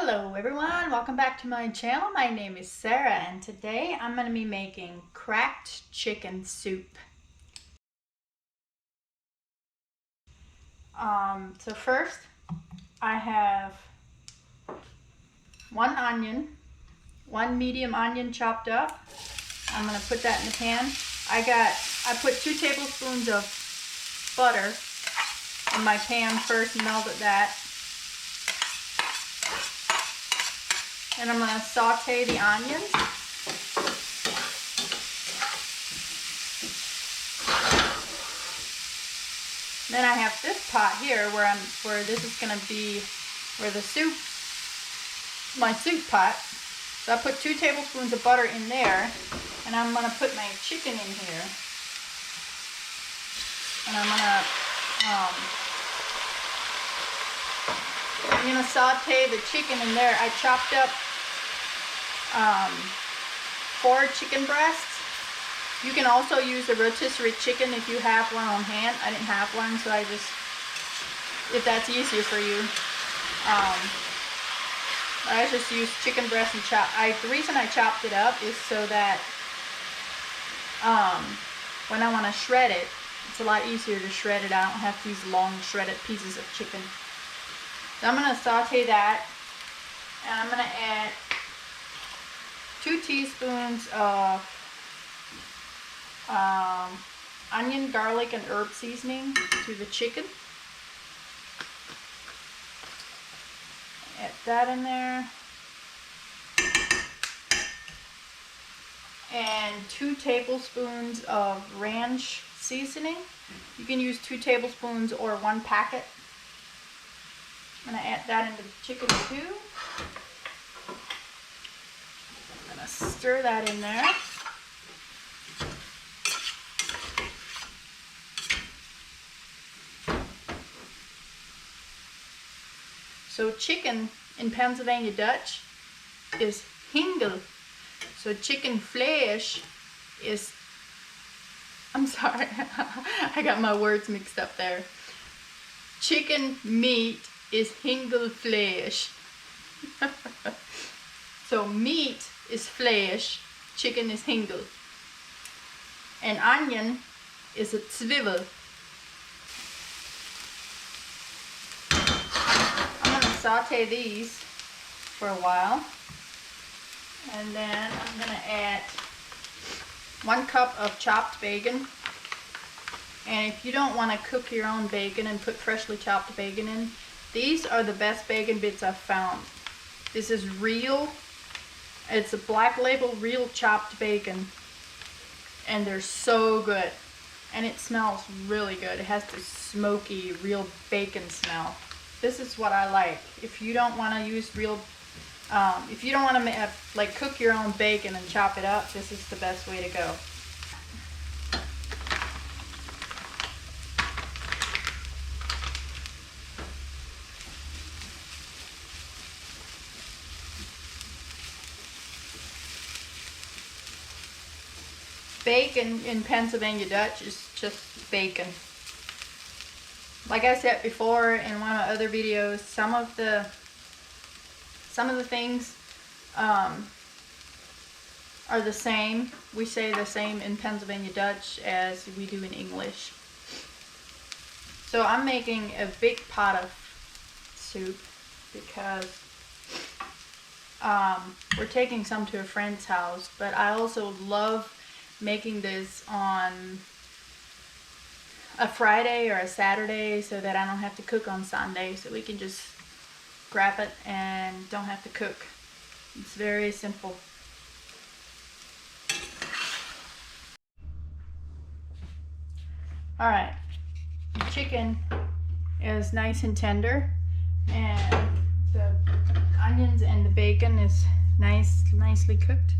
Hello everyone, welcome back to my channel. My name is Sarah and today I'm going to be making cracked chicken soup. So first I have one onion, one medium onion chopped up. I'm going to put that in the pan. I put 2 tablespoons of butter in my pan first, melted that. And I'm going to saute the onions. Then I have this pot here where this is going to be my soup pot. So I put 2 tablespoons of butter in there, and I'm going to put my chicken in here. And I'm going to saute the chicken in there. I chopped up 4 chicken breasts. You can also use a rotisserie chicken if you have one on hand. I didn't have one, so if that's easier for you. I just use chicken breast and the reason I chopped it up is so that when I want to shred it, it's a lot easier to shred it. I don't have these long shredded pieces of chicken. So I'm going to saute that, and I'm going to add 2 teaspoons of onion, garlic, and herb seasoning to the chicken. Add that in there. And 2 tablespoons of ranch seasoning. You can use 2 tablespoons or 1 packet. I'm going to add that into the chicken too. I'm going to stir that in there. So chicken in Pennsylvania Dutch is hingel. So chicken flesh is, I'm sorry, I got my words mixed up there. Chicken meat is hingel flesh. So meat is flesh, chicken is hingel. And onion is a zwiebel. Saute these for a while, and then I'm going to add 1 cup of chopped bacon. And if you don't want to cook your own bacon and put freshly chopped bacon in, these are the best bacon bits I've found. This is real, it's a black label real chopped bacon, and they're so good, and it smells really good. It has this smoky real bacon smell. This is what I like. If you don't want to use real, if you don't want to like cook your own bacon and chop it up, this is the best way to go. Bacon in Pennsylvania Dutch is just bacon. Like I said before in one of my other videos, some of the things are the same. We say the same in Pennsylvania Dutch as we do in English. So I'm making a big pot of soup because we're taking some to a friend's house, but I also love making this on a Friday or a Saturday so that I don't have to cook on Sunday, so we can just grab it and don't have to cook. It's very simple. Alright, the chicken is nice and tender, and the onions and the bacon is nicely cooked.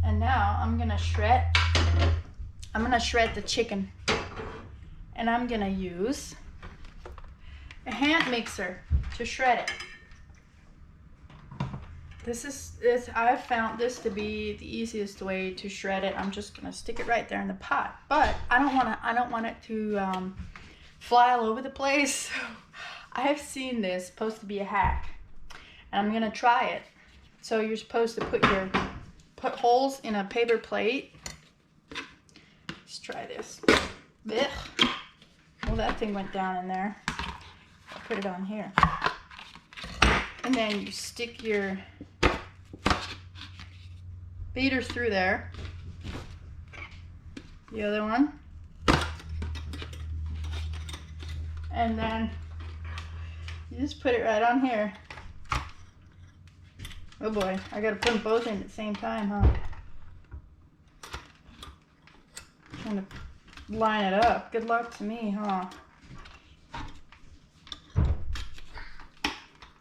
And now I'm gonna shred the chicken. And I'm gonna use a hand mixer to shred it. I've found this to be the easiest way to shred it. I'm just gonna stick it right there in the pot, but I don't want it to fly all over the place. So I've seen this supposed to be a hack, and I'm gonna try it. So you're supposed to put holes in a paper plate. Let's try this. Blech. Well, that thing went down in there. I'll put it on here. And then you stick your beater through there. The other one. And then you just put it right on here. Oh boy, I gotta put them both in at the same time, huh? Trying to line it up. Good luck to me, huh?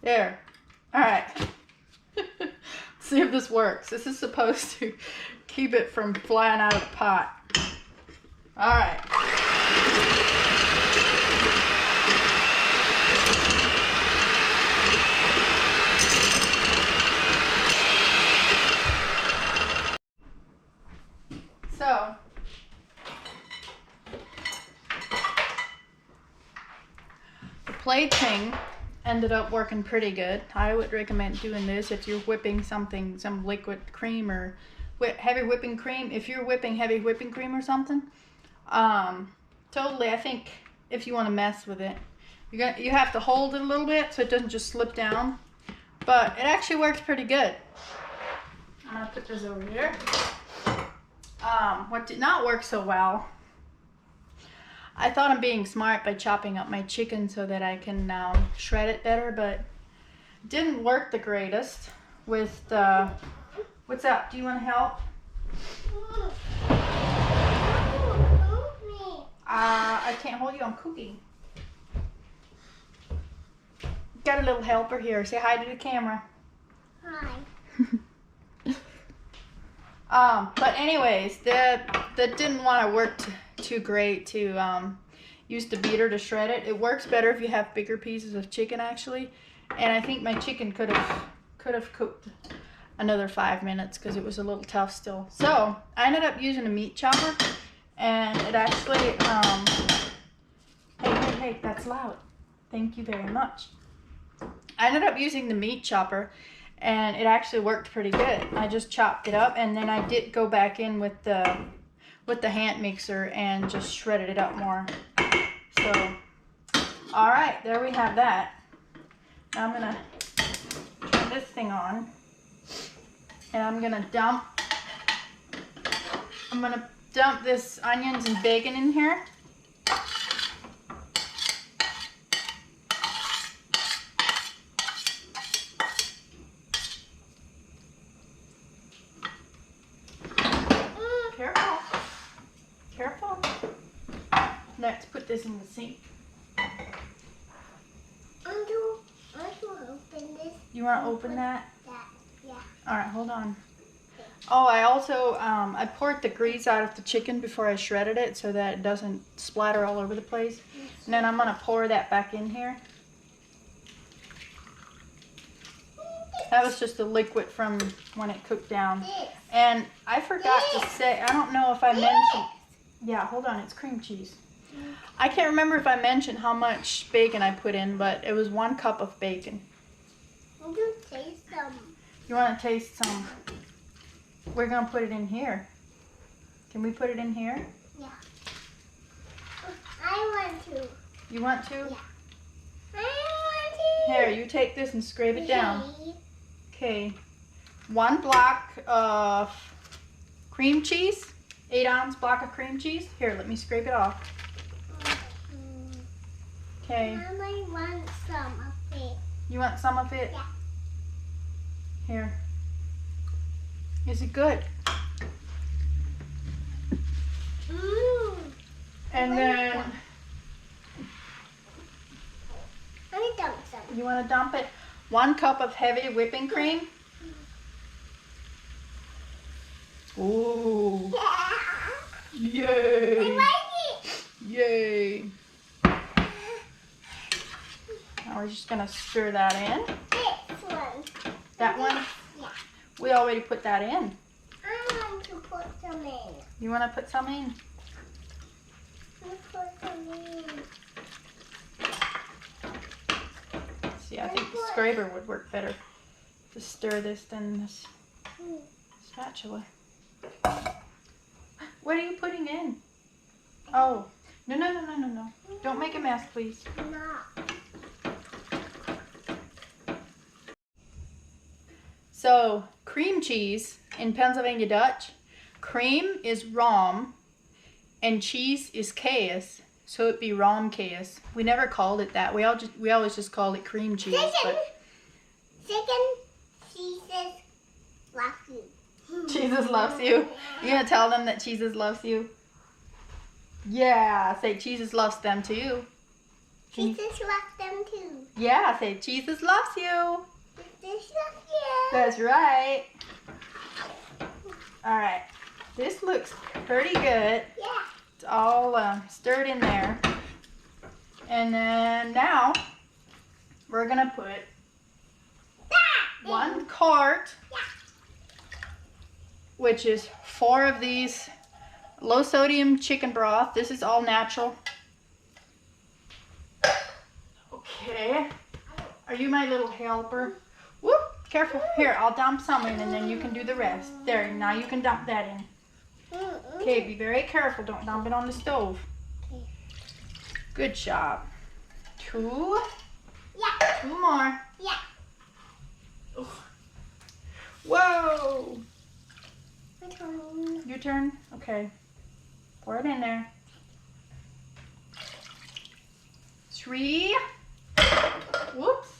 There. Alright. See if this works. This is supposed to keep it from flying out of the pot. Alright. So, the plate thing ended up working pretty good. I would recommend doing this if you're whipping something, some liquid cream or heavy whipping cream. If you're whipping heavy whipping cream or something, totally, I think if you want to mess with it, you have to hold it a little bit so it doesn't just slip down. But it actually works pretty good. I'm gonna put this over here. What did not work so well, I thought I'm being smart by chopping up my chicken so that I can shred it better, but it didn't work the greatest with the... What's up? Do you want to help? I can't hold you. I'm cooking. Got a little helper here. Say hi to the camera. Hi. But anyways, that didn't want to work too great to use the beater to shred it. It works better if you have bigger pieces of chicken, actually. And I think my chicken could have cooked another 5 minutes because it was a little tough still. So I ended up using a meat chopper, and it actually hey, that's loud. Thank you very much. I ended up using the meat chopper, and it actually worked pretty good. I just chopped it up, and then I did go back in with the hand mixer and just shredded it up more. So, all right, there we have that. Now I'm gonna turn this thing on, and I'm gonna dump this onions and bacon in here. Careful. Let's put this in the sink. I want to open this. You want to open that? Yeah. All right, hold on. Oh, I also, I poured the grease out of the chicken before I shredded it so that it doesn't splatter all over the place. And then I'm going to pour that back in here. That was just the liquid from when it cooked down. And I forgot to say, I don't know if I mentioned, yeah, hold on, it's cream cheese. I can't remember if I mentioned how much bacon I put in, but it was 1 cup of bacon. I want to taste some. You want to taste some? We're going to put it in here. Can we put it in here? Yeah. I want to. You want to? Yeah. I want to. Here, you take this and scrape it down. Okay. 1 block of cream cheese. 8-ounce block of cream cheese. Here, let me scrape it off. Okay. I might want some of it. You want some of it? Yeah. Here. Is it good? And then Let me dump some. you want to dump it? 1 cup of heavy whipping cream. Ooh. Yeah. Yay. I like it. Yay. Now we're just going to stir that in. This one. That one? Yeah. We already put that in. I want to put some in. You want to put some in? Let's put some in. See, I think the scraper would work better. to stir this than this spatula. What are you putting in? Oh, no. Don't make a mess, please. No. So, cream cheese in Pennsylvania Dutch, cream is rom and cheese is kaas, so it'd be rom kaas. We never called it that. We always just called it cream cheese. Second, Jesus loves you. Jesus loves you. You gonna tell them that Jesus loves you? Yeah, say Jesus loves them too. Jesus loves them too. Yeah, say Jesus loves you. Jesus loves you. That's right. All right, this looks pretty good. Yeah. It's all stirred in there. And then now we're gonna put 1 quart, which is 4 of these low sodium chicken broth. This is all natural. Okay. Are you my little helper? Whoop, careful. Here, I'll dump some in and then you can do the rest. There, now you can dump that in. Okay, be very careful. Don't dump it on the stove. Okay. Good job. 2. Yeah. 2 more. Yeah. Ugh. Whoa. My turn. Your turn? Okay. Pour it in there. 3. Whoops.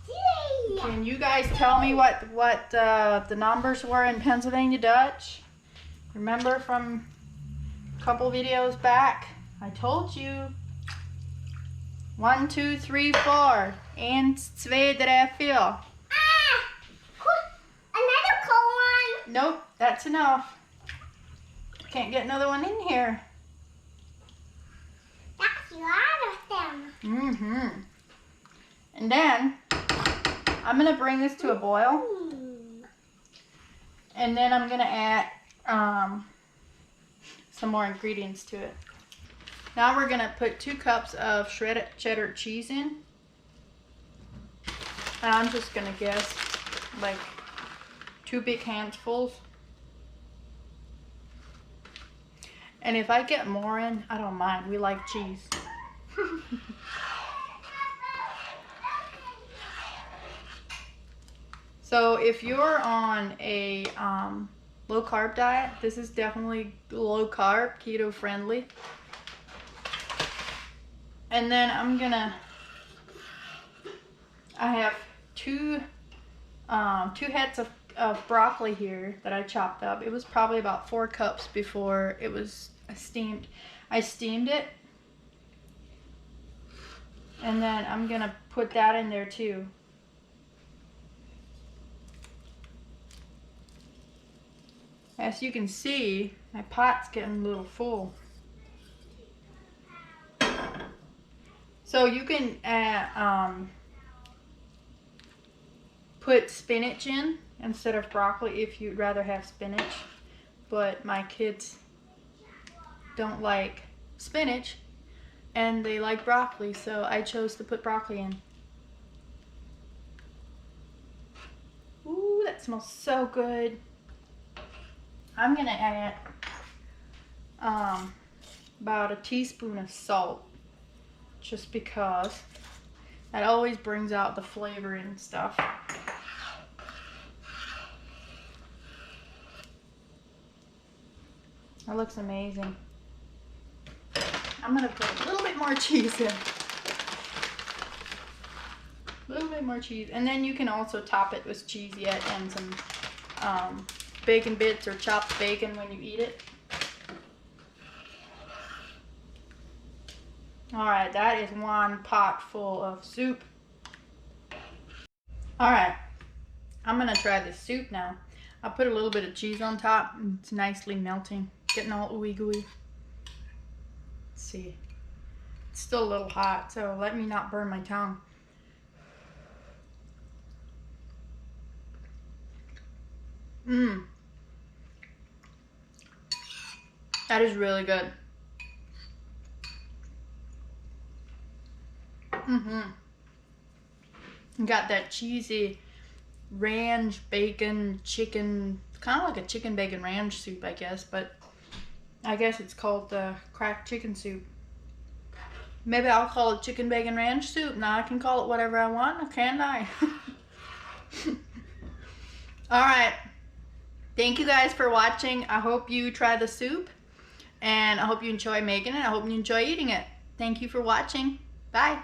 Yeah. Can you guys tell me what the numbers were in Pennsylvania Dutch? Remember from a couple videos back? I told you. 1, 2, 3, 4. 1, 2, 3, 4. Another cold one. Nope, that's enough. Can't get another one in here. That's a lot of them. And then I'm gonna bring this to a boil, and then I'm gonna add some more ingredients to it. Now we're gonna put 2 cups of shredded cheddar cheese in, and I'm just gonna guess like 2 big handfuls. And if I get more in, I don't mind. We like cheese. So if you're on a low carb diet, this is definitely low carb, keto friendly. And then I have 2 heads of broccoli here that I chopped up. It was probably about 4 cups before it was steamed. I steamed it. And then I'm gonna put that in there too. As you can see, my pot's getting a little full. So you can put spinach in instead of broccoli if you'd rather have spinach. But my kids don't like spinach and they like broccoli, so I chose to put broccoli in. Ooh, that smells so good. I'm gonna add about a teaspoon of salt, just because that always brings out the flavor and stuff. That looks amazing. I'm gonna put a little bit more cheese in. A little bit more cheese, and then you can also top it with cheese yet and some bacon bits or chopped bacon when you eat it. Alright, that is 1 pot full of soup. Alright, I'm gonna try this soup now. I'll put a little bit of cheese on top. It's nicely melting, getting all ooey gooey. Let's see. It's still a little hot, so let me not burn my tongue. That is really good. Got that cheesy ranch bacon chicken, kind of like a chicken bacon ranch soup, I guess, but I guess it's called cracked chicken soup. Maybe I'll call it chicken bacon ranch soup. Now I can call it whatever I want, can't I? Alright, thank you guys for watching. I hope you try the soup, and I hope you enjoy making it. I hope you enjoy eating it. Thank you for watching. Bye.